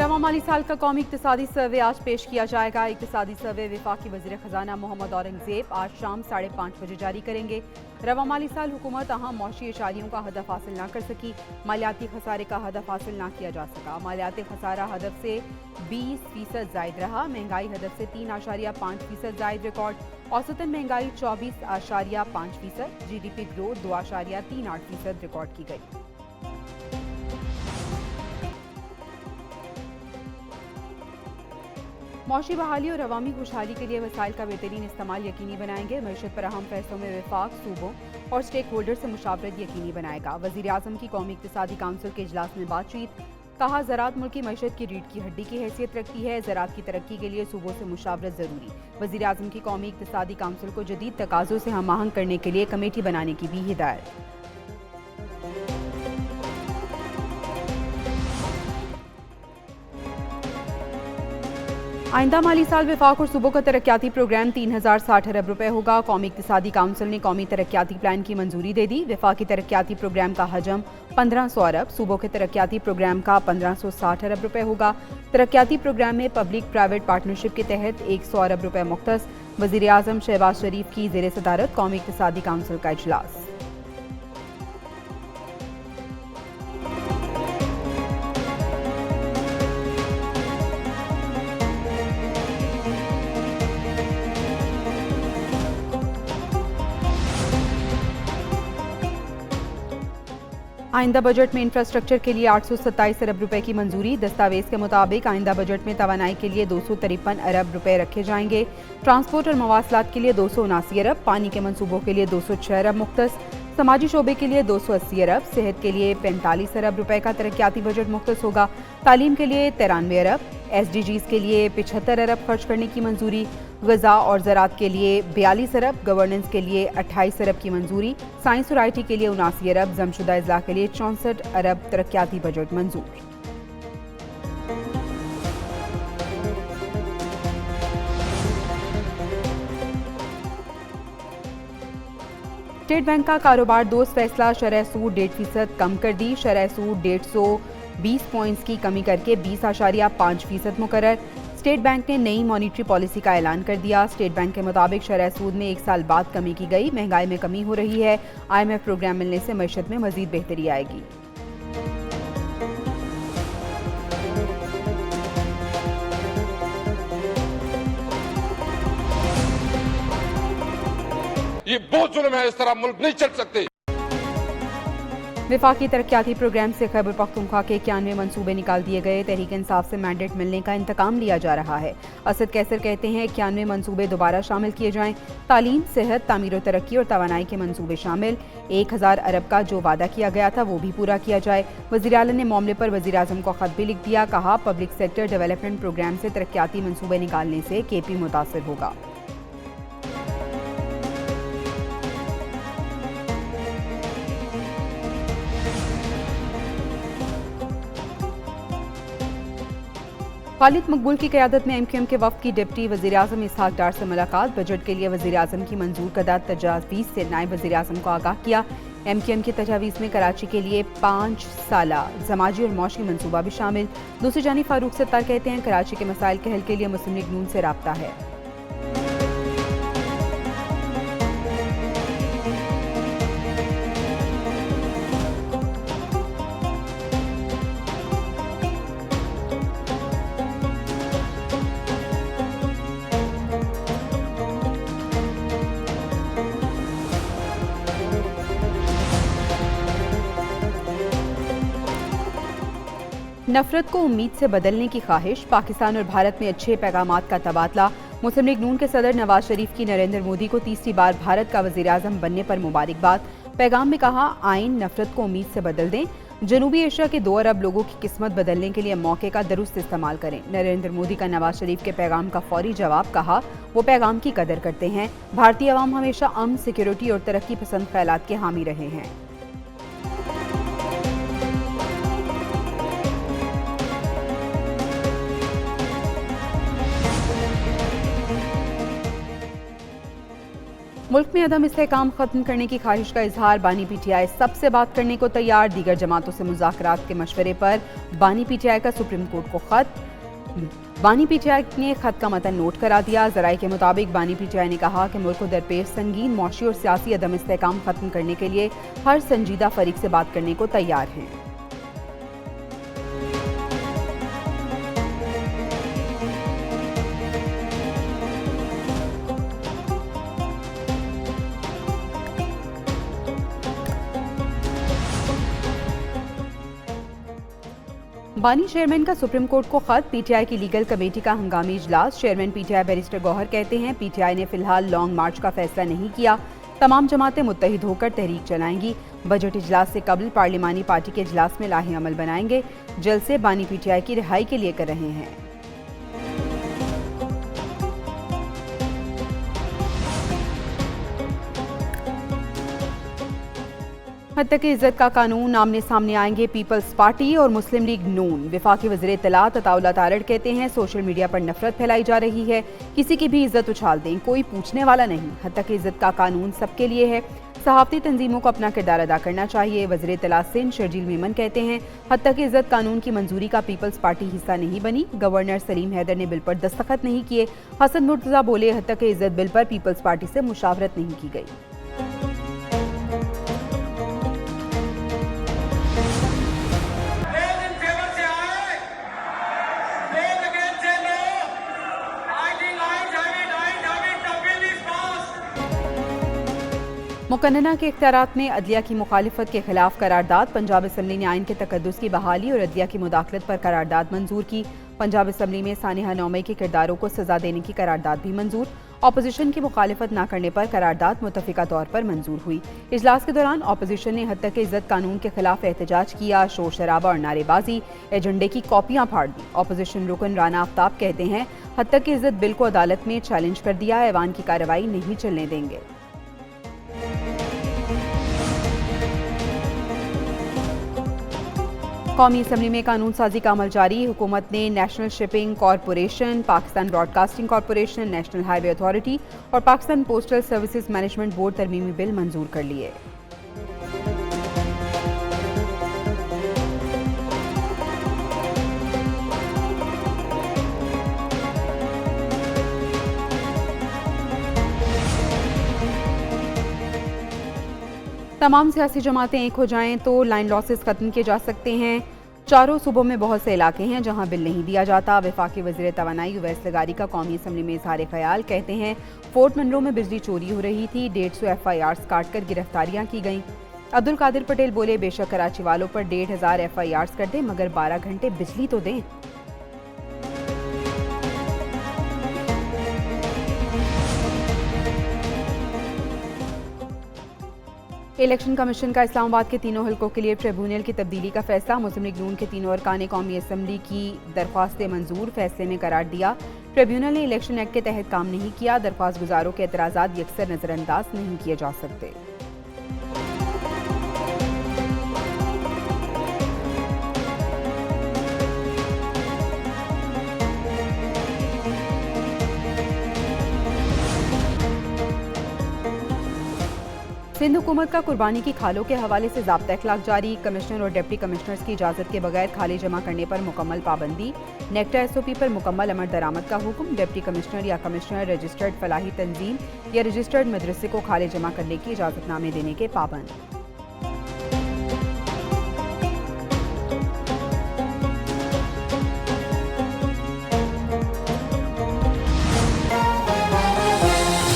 रवां माली साल का कौमी इक्तिसादी सर्वे आज पेश किया जाएगा। इक्तिसादी सर्वे वफाकी वज़ीर ख़जाना मोहम्मद औरंगज़ेब आज शाम 5:30 बजे जारी करेंगे। रवां माली साल हुकूमत अहम मौशी इशारियों का हदफ हासिल न कर सकी। मालियाती खसारे का हदफ हासिल न किया जा सका। मालियाती खसारा हदफ से 20% जायद रहा। महंगाई हदफ से 3.5% जायद रिकॉर्ड। औसतन महंगाई 24.5%। GDP ग्रोथ 2.38% रिकॉर्ड की गई। मौशी बहाली और अवामी खुशहाली के लिए वसाइल का बेहतरीन इस्तेमाल यकीनी बनाएंगे। मईशत पर अहम फैसलों में वफाक सूबों और स्टेक होल्डर से मुशावरत यकीनी बनाएगा। वज़ीर आज़म की कौमी इक्तिसादी काउंसिल के इजलास में बातचीत। कहा, ज़राअत मुल्क की मईशत की रीढ़ की हड्डी की हैसियत रखती है। ज़राअत की तरक्की के लिए सूबों से मुशावरत ज़रूरी। वज़ीर आज़म की कौमी इक्तिसादी काउंसिल को जदीद तकाज़ों से हम आहंग करने के लिए कमेटी बनाने की भी हिदायत। आइंदा माली साल वफाक और सूबों का तरक्याती प्रोग्राम 3060 अरब रुपए होगा। कौमी इक्तिसादी काउंसिल ने कौमी तरक्याती प्लान की मंजूरी दे दी। वफाकी तरक्याती प्रोग्राम का हजम 1500 अरब, सूबों के तरक्याती प्रोग्राम का 1560 अरब रुपए होगा। तरक्याती प्रोग्राम में पब्लिक प्राइवेट पार्टनरशिप के तहत 100 अरब रुपए मुख्तस। वज़ीर आज़म शहबाज शरीफ की ज़ेर सदारत कौमी इक्तिसादी काउंसिल का इजलास। आइंदा बजट में इंफ्रास्ट्रक्चर के लिए 827 अरब रुपए की मंजूरी। दस्तावेज के मुताबिक आइंदा बजट में तवानाई के लिए 253 अरब रुपए रखे जाएंगे। ट्रांसपोर्ट और मवासलात के लिए 279 अरब, पानी के मंसूबों के लिए 206 अरब मुख्तस, समाजी शोबे के लिए 280 अरब, सेहत के लिए 45 अरब रुपए का तरक्याती बजट मुख्तस होगा। तालीम के लिए 93 अरब, SDGs के लिए 75 अरब खर्च करने की मंजूरी। ग़ज़ा और ज़राअत के लिए 42 अरब, गवर्नेंस के लिए 28 अरब की मंजूरी। साइंस और IT के लिए 79 अरब, जमशुदा अजला के लिए 64 अरब तरक्याती बजट मंजूर। स्टेट बैंक का कारोबार दोस्त फैसला, शरह सूद 1.5% कम कर दी। शरह सूद 150 पॉइंट्स की कमी करके 20.5% मुकर्रर। स्टेट बैंक ने नई मॉनिटरी पॉलिसी का ऐलान कर दिया। स्टेट बैंक के मुताबिक शरह सूद में 1 साल बाद कमी की गई। महंगाई में कमी हो रही है। IMF प्रोग्राम मिलने से मईशत में मजीद बेहतरी आएगी। ये बहुत जुल्म है, इस तरह मुल्क नहीं चल सकते। वफाकी तरक्याती प्रोग्राम से खैबर पख्तूनख्वा के 91 मनसूबे निकाल दिए गए। तहरीक इंसाफ से मैंडेट मिलने का इंतकाम लिया जा रहा है। असद कैसर कहते हैं 91 मनसूबे दोबारा शामिल किए जाएं। तालीम, सेहत, तामीर व तरक्की और तवानाई के मनसूबे शामिल। 1000 अरब का जो वादा किया गया था वो भी पूरा किया जाए। वज़ीर आला ने मामले पर वज़ीर आज़म को खत भी लिख दिया। कहा, पब्लिक सेक्टर डेवलपमेंट प्रोग्राम से तरक्याती मनसूबे निकालने से KP मुतासिर होगा। खालिद मकबूल की क़यादत में MQM के वफ़द की डिप्टी वज़ीर आज़म इसहाक डार से मुलाकात। बजट के लिए वज़ीर आज़म की मंजूर करदा तजावीज़ से नायब वज़ीर आज़म को आगाह किया। MQM की तजावीज़ में कराची के लिए 5 साला समाजी और मौशी मनसूबा भी शामिल। दूसरी जानिब फारूक सत्तार कहते हैं कराची के मसाइल के हल के लिए मुस्लिम लीग नून से राब्ता है। नफरत को उम्मीद से बदलने की ख्वाहिश, पाकिस्तान और भारत में अच्छे पैगामात का तबादला। मुस्लिम लीग नून के सदर नवाज शरीफ की नरेंद्र मोदी को तीसरी बार भारत का वज़ीर आज़म बनने पर मुबारकबाद। पैगाम में कहा, आइन नफरत को उम्मीद से बदल दें। जनूबी एशिया के 2 अरब लोगों की किस्मत बदलने के लिए मौके का दुरुस्त इस्तेमाल करें। नरेंद्र मोदी का नवाज शरीफ के पैगाम का फौरी जवाब, कहा वो पैगाम की कदर करते हैं। भारतीय अवाम हमेशा अमन, सिक्योरिटी और तरक्की पसंद ख्यालात के हामी रहे हैं। मुल्क में अदम इस्तेहकाम खत्म करने की ख्वाहिश का इजहार, बानी पीटीआई सबसे बात करने को तैयार, दीगर जमातों से मुज़ाकरात के मशवरे पर बानी पीटीआई का सुप्रीम कोर्ट को खत। बानी पीटीआई ने खत का मतन नोट करा दिया। ज़राए के मुताबिक बानी पीटीआई ने कहा कि मुल्क को दरपेश संगीन मौशी और सियासी अदम इस्तेहकाम खत्म करने के लिए हर संजीदा फरीक से बात करने को तैयार हैं। बानी चेयरमैन का सुप्रीम कोर्ट को खत, पीटीआई की लीगल कमेटी का हंगामी इजलास। चेयरमैन पीटीआई बैरिस्टर गौहर कहते हैं पीटीआई ने फिलहाल लॉन्ग मार्च का फैसला नहीं किया, तमाम जमातें मुत्तहिद होकर तहरीक चलाएंगी। बजट इजलास से कबल पार्लिमानी पार्टी के इजलास में लाहे अमल बनाएंगे। जलसे बानी पीटीआई की रिहाई के लिए कर रहे हैं। हद तक इज्जत का कानून, आमने सामने आएंगे पीपल्स पार्टी और मुस्लिम लीग नून। वफाकी वज़ीर इत्तलात अताउल्लाह तारड़ कहते हैं सोशल मीडिया पर नफरत फैलाई जा रही है, किसी की भी इज्जत उछाल दें, कोई पूछने वाला नहीं। हद तक इज्जत का कानून सबके लिए है, सहाफ़ती तंजीमों को अपना किरदार अदा करना चाहिए। वज़ीर इत्तलात सिंध शर्जील मेमन कहते हैं हद तक इज्जत कानून की मंजूरी का पीपल्स पार्टी हिस्सा नहीं बनी। गवर्नर सलीम हैदर ने बिल पर दस्तखत नहीं किए। हसन मुर्तज़ा बोले हद तक इज्जत बिल पर पीपल्स पार्टी से मुशावरत नहीं की गई। मुकन्नना के इख्तियारात में अदलिया की मुखालिफत के खिलाफ करारदाद। पंजाब असम्बली ने आइन के तकद्दुस की बहाली और अदलिया की मुदाखलत पर करारदाद मंजूर की। पंजाब असम्बली में सानिहा नौमे के किरदारों को सजा देने की करारदाद भी मंजूर। अपोजिशन की मुखालिफत न करने पर करारदाद मुतफिका तौर पर मंजूर हुई। इजलास के दौरान अपोजिशन ने हद तक इज्जत कानून के खिलाफ एहतजाज किया, शोर शराबा और नारेबाजी, एजेंडे की कॉपियां फाड़ दी। अपोजिशन रुकन राना आफ्ताब कहते हैं हद तक इज्जत बिल को अदालत में चैलेंज कर दिया, ऐवान की कार्रवाई नहीं चलने देंगे। कौमी असम्बली में कानून साजी का अमल जारी। हुकूमत ने national shipping corporation, Pakistan broadcasting corporation, national highway authority और Pakistan postal services management board तरमीमी बिल मंजूर कर लिए। तमाम सियासी जमातें एक हो जाएं तो लाइन लॉसेस खत्म किए जा सकते हैं। चारों सूबों में बहुत से इलाके हैं जहां बिल नहीं दिया जाता। वफाकी वज़ीर तवानाई उवैस लगारी का कौमी असम्बली में इजहार ख्याल, कहते हैं फोर्ट मनरो में बिजली चोरी हो रही थी, 150 FIRs काट कर गिरफ्तारियां की गईं। अब्दुल कादिर पटेल बोले बेशक कराची वालों पर 1500 FIRs कर दें मगर 12 घंटे बिजली तो दें। इलेक्शन कमीशन का इस्लामाबाद के तीनों हल्कों के लिए ट्रिब्यूनल की तब्दीली का फैसला। मुस्लिम लीग नून के तीनों अरकान कौमी असम्बली की दरख्वास्तें मंजूर, फैसले में करार दिया। ट्रिब्यूनल ने इलेक्शन एक्ट के तहत काम नहीं किया, दरख्वास्त गुजारों के एतराज़ात यकसर नज़रअंदाज नहीं किए जा सकते। सिंध हुकूमत का कुर्बानी की खालों के हवाले से ज़ाब्ता इखलाक जारी। कमिश्नर और डिप्टी कमिश्नर्स की इजाज़त के बगैर खाली जमा करने पर मुकम्मल पाबंदी। नेक्टा SOP पर मुकम्मल अमल दरामद का हुक्म। डिप्टी कमिश्नर या कमिश्नर रजिस्टर्ड फलाही तंजीम या रजिस्टर्ड मदरसे को खाली जमा करने की इजाज़तनामे देने के पाबंद।